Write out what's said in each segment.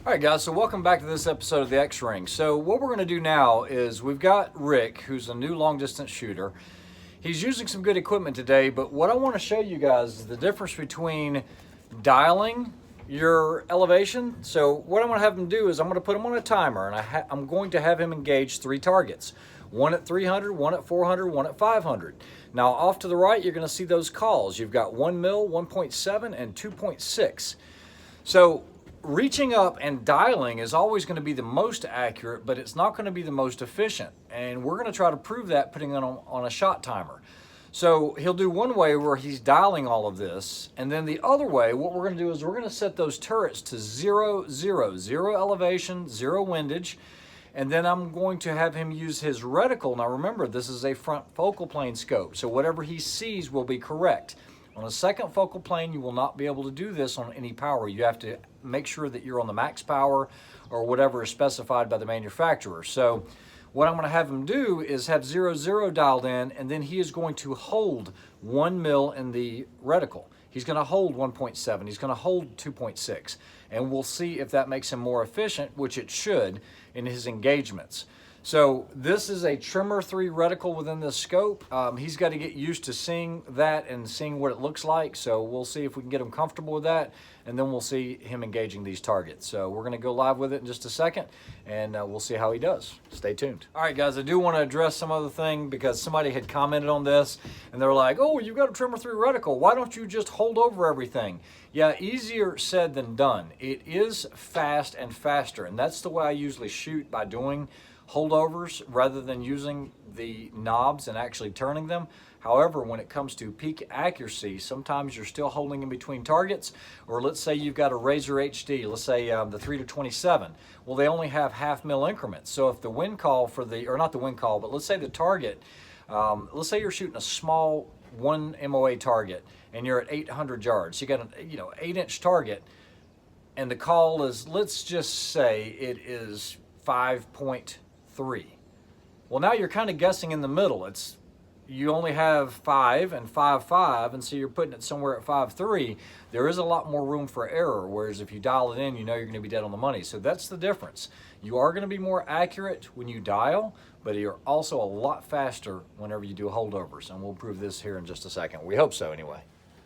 All right, guys, so welcome back to this episode of the X-Ring. So what we're going to do now is we've got Rick, who's a new long-distance shooter. He's using some good equipment today, but what I want to show you guys is the difference between dialing your elevation. So what I'm going to have him do is I'm going to put him on a timer, and I'm going to have him engage 3 targets. One at 300, one at 400, one at 500. Now, off to the right, you're going to see those calls. You've got 1 mil, 1.7, and 2.6. So reaching up and dialing is always going to be the most accurate, but it's not going to be the most efficient. And we're going to try to prove that putting it on a shot timer. So he'll do one way where he's dialing all of this, and then the other way, what we're going to do is we're going to set those turrets to 0, 0, 0 elevation, 0 windage, and then I'm going to have him use his reticle. Now remember, this is a front focal plane scope, so whatever he sees will be correct. On a second focal plane, you will not be able to do this on any power. You have to make sure that you're on the max power or whatever is specified by the manufacturer. So what I'm going to have him do is have 0, 0 dialed in, and then he is going to hold 1 mil in the reticle. He's going to hold 1.7. He's going to hold 2.6. And we'll see if that makes him more efficient, which it should, in his engagements. So this is a Tremor 3 reticle within this scope. He's got to get used to seeing that and seeing what it looks like. So we'll see if we can get him comfortable with that, and then we'll see him engaging these targets. So we're going to go live with it in just a second, and we'll see how he does. Stay tuned. All right, guys, I do want to address some other thing because somebody had commented on this, and they're like, oh, you've got a Tremor 3 reticle. Why don't you just hold over everything? Yeah, easier said than done. It is fast and faster, and that's the way I usually shoot, by doing holdovers rather than using the knobs and actually turning them. However, when it comes to peak accuracy, sometimes you're still holding in between targets, or let's say you've got a Razor HD, let's say the 3 to 27. Well, they only have half mil increments. So if the wind call for the, or not the wind call, but let's say the target, let's say you're shooting a small 1 MOA target and you're at 800 yards. You got an 8-inch target, and the call is, let's just say it is 5.3. Well, now you're kind of guessing in the middle. You only have 5 and 5.5, and so you're putting it somewhere at 5.3. There is a lot more room for error, whereas if you dial it in, you know you're going to be dead on the money. So that's the difference. You are going to be more accurate when you dial, but you're also a lot faster whenever you do holdovers, and we'll prove this here in just a second. We hope so anyway.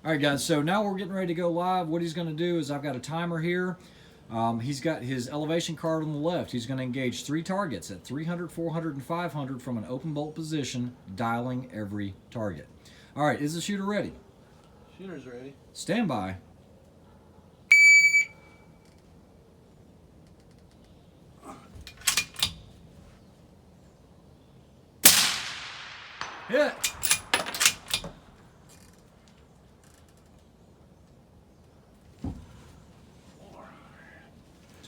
All right, guys, so now we're getting ready to go live. What he's going to do is, I've got a timer here. He's got his elevation card on the left. He's going to engage 3 targets at 300, 400, and 500 from an open bolt position, dialing every target. All right, is the shooter ready? Shooter's ready. Stand by. Hit!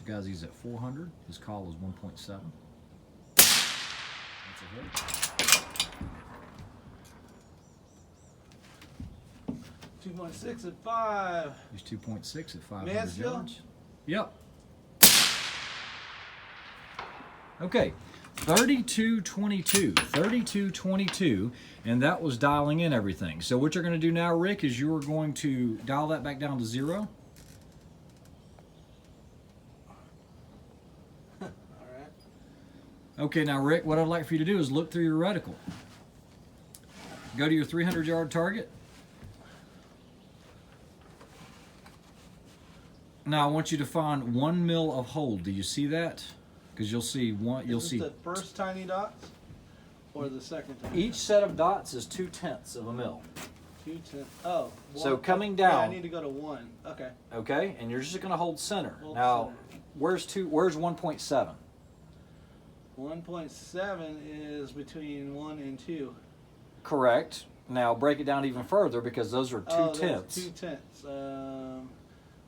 Guys, he's at 400. His call is 1.7. That's a hit. 2.6 at 5. He's 2.6 at 500 Mansfield? yards. Yep. Okay, 32.22. 32.22, and that was dialing in everything. So what you're going to do now, Rick, is you are going to dial that back down to 0. Okay, now Rick, what I'd like for you to do is look through your reticle. Go to your 300-yard target. Now I want you to find 1 mil of hold. Do you see that? Because you'll see one. You'll see the first tiny dots, or the second tiny. Each set of dots is 2/10 of a mil. 2/10. Oh. So coming down. Yeah, I need to go to 1. Okay. Okay, and you're just going to hold center. Hold now, center. Where's 1.7? 1.7 is between 1 and 2. Correct. Now break it down even further, because those are 2/10. 2/10.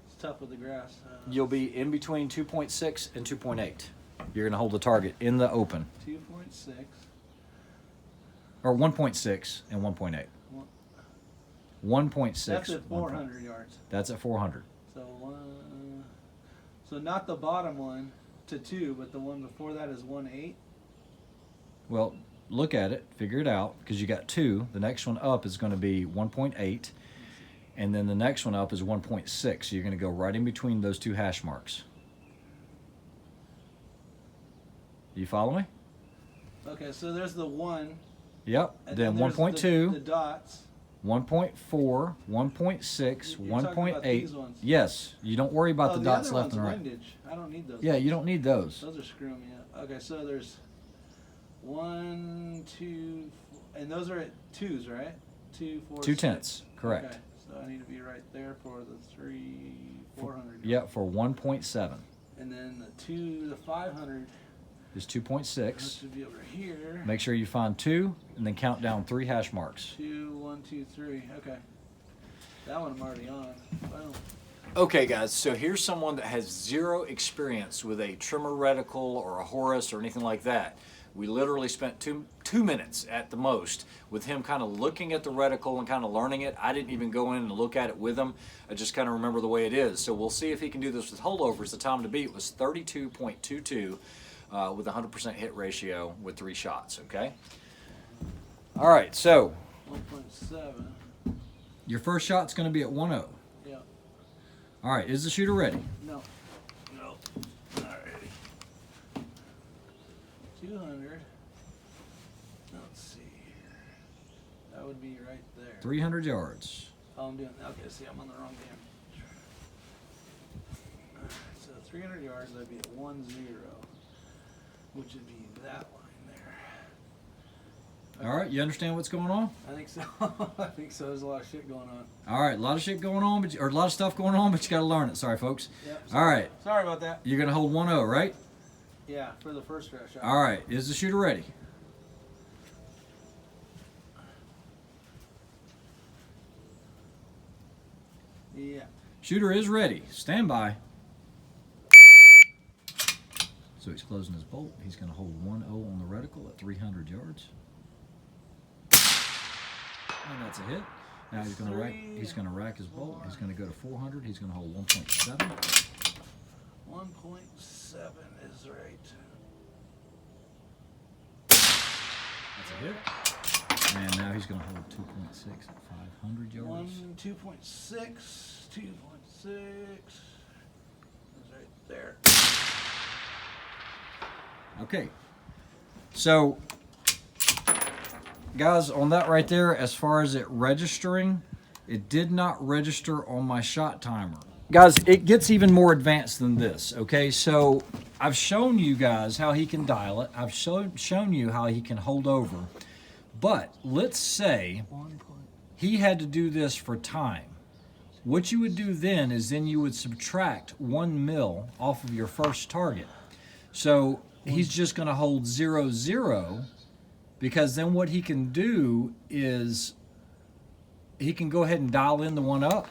It's tough with the grass. You'll be in between 2.6 and 2.8. You're going to hold the target in the open. 2.6. Or 1.6 and 1.8. 1.6. That's at 400 yards. That's at 400. So not the bottom one to 2, but the one before that is 1.8. Well, look at it, figure it out, because you got 2. The next one up is going to be 1.8, and then the next one up is 1.6. So you're going to go right in between those 2 hash marks. You follow me? Okay, so there's the 1. Yep. And Then there's 1.2. The dots. 1.4, 1.6, You're talking about 1.8. these ones. Yes, you don't worry about the dots other left and one's right. windage. I don't need those. Yeah, you don't need those. Those are screwing me up. Okay, so there's 1, 2, and those are at 2s, right? 2, 4, 2 6. tenths, correct. Okay, so I need to be right there for the 400. Yep, for 1.7. And then the 500. Is That 2.6. should be over here. Make sure you find 2 and then count down 3 hash marks. 2, 1, 2, 3. Okay. That one I'm already on. Boom. Okay, guys, so here's someone that has 0 experience with a Tremor reticle or a Horus or anything like that. We literally spent two minutes at the most with him kind of looking at the reticle and kind of learning it. I didn't even go in and look at it with him. I just kind of remember the way it is. So we'll see if he can do this with holdovers. The time to beat was 32.22 with 100% hit ratio with 3 shots, okay? All right, so 1.7. your first shot's going to be at 1-0. Yeah. All right, is the shooter ready? No. No. Alrighty. 200. Let's see here. That would be right there. 300 yards. Oh, I'm doing that. Okay, see, I'm on the wrong damn. Alright, so 300 yards, that'd be at 1-0, which would be that line there. All right, you understand what's going on? I think so. I think so. There's a lot of shit going on. All right, a lot of shit going on, or a lot of stuff going on, but you got to learn it. Sorry, folks. Yep, All right, Sorry about that. you're going to hold 1-0, right? Yeah, for the first shot. All right, is the shooter ready? Yeah. Shooter is ready. Stand by. So he's closing his bolt. He's going to hold 1-0 on the reticle at 300 yards. And that's a hit. Now he's going to rack. He's going to rack his bolt. He's going to go to 400. He's going to hold 1.7. 1.7 is right. That's a hit. And now he's going to hold 2.6 at 500 yards. 2.6. 2.6. Is right there. Okay. So, guys, on that right there, as far as it registering, it did not register on my shot timer. Guys, it gets even more advanced than this, okay? So, I've shown you guys how he can dial it. I've shown you how he can hold over. But let's say he had to do this for time. What you would do then is you would subtract 1 mil off of your first target. So he's just going to hold 0-0, because then what he can do is he can go ahead and dial in the 1 up.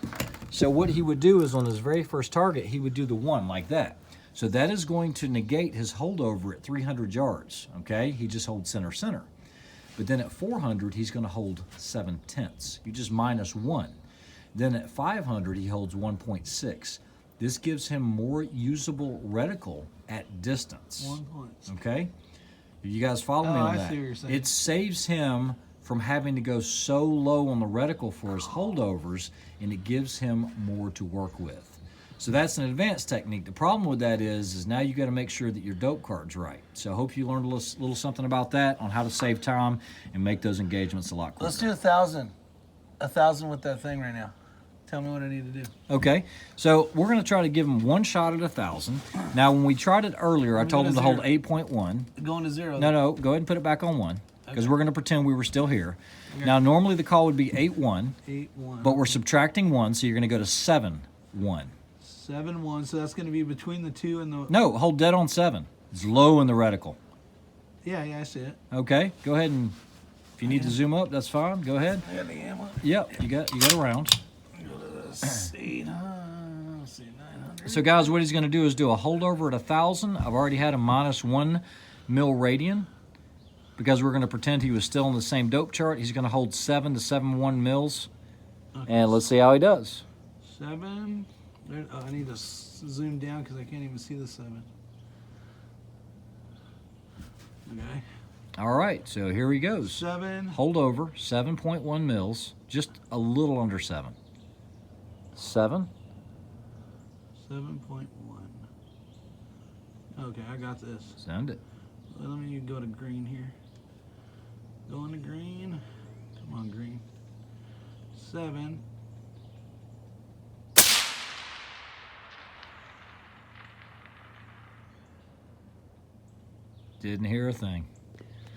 So what he would do is on his very first target, he would do the 1 like that. So that is going to negate his holdover at 300 yards, okay? He just holds center. But then at 400, he's going to hold 7 tenths. You just minus 1. Then at 500, he holds 1.6. This gives him more usable reticle at distance. 1 point. Okay? You guys follow me on I that? see what you're saying. It saves him from having to go so low on the reticle for his holdovers, and it gives him more to work with. So that's an advanced technique. The problem with that is now you got to make sure that your dope card's right. So I hope you learned a little something about that on how to save time and make those engagements a lot quicker. Let's do 1,000. 1,000 with that thing right now. Tell me what I need to do. Okay, so we're going to try to give him 1 shot at 1,000. Now, when we tried it earlier, I told him to hold 8.1. Going to 0. No, go ahead and put it back on 1, because we're going to pretend we were still here. Okay. Now, normally the call would be 8-1, 8-1. but we're subtracting 1, so you're going to go to 7-1. 7-1, so that's going to be between the 2 and the... No, hold dead on 7. It's low in the reticle. Yeah, I see it. Okay, go ahead and if you need to zoom up, that's fine. Go ahead. I got the ammo. Yep, you got a round. Let's see, 900. So guys, what he's going to do is do a holdover at 1,000. I've already had a minus 1 mil radian because we're going to pretend he was still in the same dope chart. He's going to hold 7 to 7.1 mils, and let's see how he does. 7. Oh, I need to zoom down because I can't even see the 7. Okay. All right, so here he goes. 7. Holdover, 7.1 mils, just a little under 7. 7. 7.1. Okay, I got this. Send it. let me go to green here. Going to green. Come on, green. 7. Didn't hear a thing.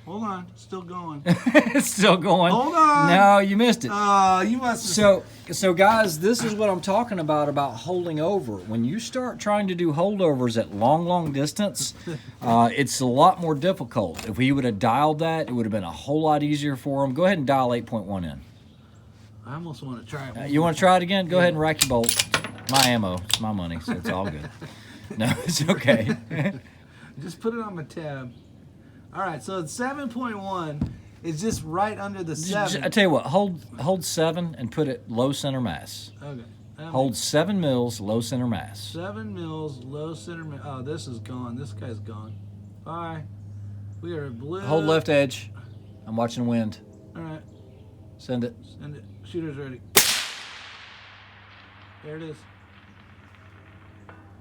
Hold on, still going. It's still going. Hold on. No, you missed it. You must have. So guys, this is what I'm talking about holding over. When you start trying to do holdovers at long distance, it's a lot more difficult. If we would have dialed that, it would have been a whole lot easier for them. Go ahead and dial 8.1 in. I almost want to try it. You want to try it again? Go ahead and rack your bolt. My ammo. It's my money, so it's all good. No, it's okay. Just put it on my tab. All right, so it's 7.1. It's just right under the 7. I tell you what, hold 7 and put it low center mass. Okay. Hold 7 mils, low center mass. 7 mils, low center mass. Oh, this is gone. This guy's gone. Bye. We are blue. Hold left edge. I'm watching wind. All right. Send it. Send it. Shooter's ready. There it is.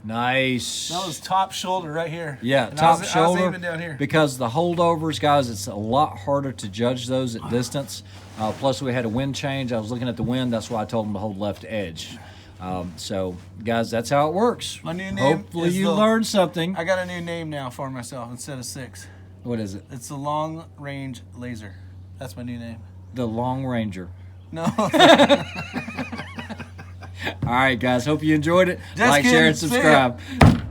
Nice. That was top shoulder right here. Yeah, And top I shoulder. was aiming down here. Because the holdovers, guys, it's a lot harder to judge those at distance. Plus, we had a wind change. I was looking at the wind. That's why I told them to hold left edge. So, guys, that's how it works. My new name Hopefully is you learned something. I got a new name now for myself instead of 6. What is it? It's the Long Range Laser. That's my new name. The Long Ranger. No. All right, guys. Hope you enjoyed it. Just Like, share, and kidding. See ya. subscribe.